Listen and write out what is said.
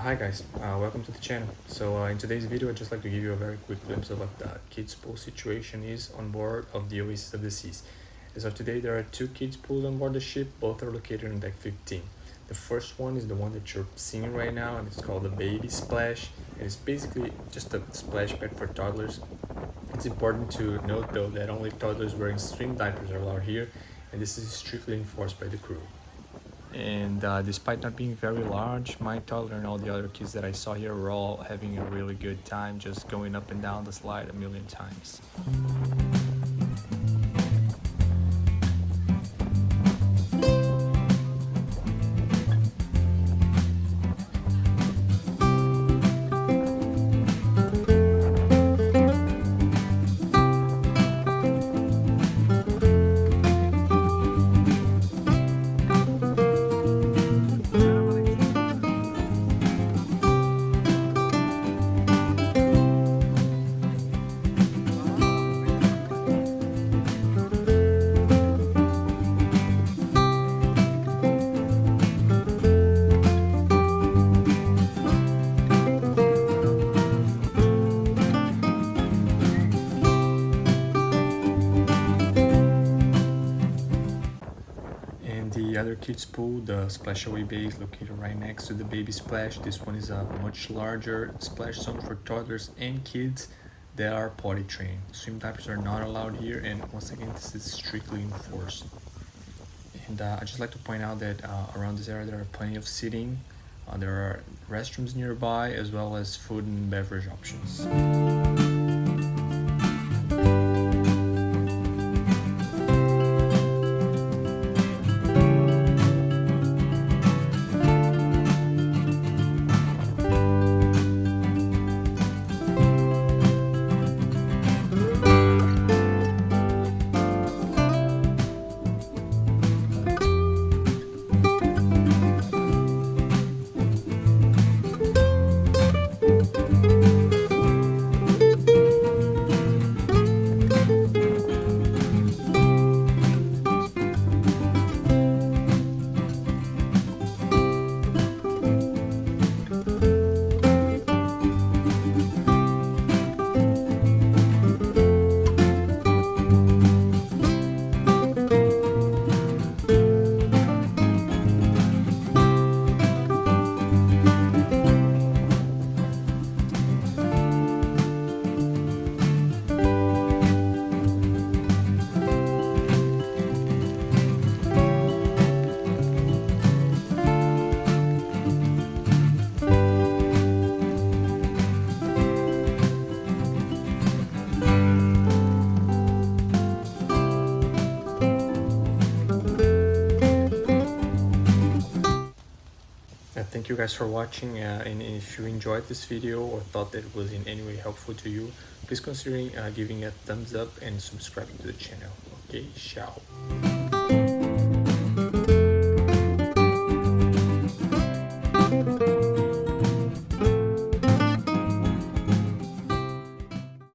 Hi guys, welcome to the channel. In today's video I'd just like to give you a very quick glimpse of what the kids pool situation is on board of the Oasis of the Seas. As of today there are two kids pools on board the ship. Both are located on deck 15. The first one is the one that you're seeing right now, and it's called the Baby Splash, and it's basically just a splash pad for toddlers. It's important to note though that only toddlers wearing swim diapers are allowed here, and this is strictly enforced by the crew. And despite not being very large, my toddler and all the other kids that I saw here were all having a really good time, just going up and down the slide a million times. The other kids pool, the Splashaway Bay, is located right next to the Baby Splash. This one is a much larger splash zone for toddlers and kids that are potty trained. Swim diapers are not allowed here, and once again this is strictly enforced. And I'd just like to point out that around this area there are plenty of seating. There are restrooms nearby, as well as food and beverage options. Thank you guys for watching, and if you enjoyed this video or thought that it was in any way helpful to you, please consider giving a thumbs up and subscribing to the channel. Okay, ciao.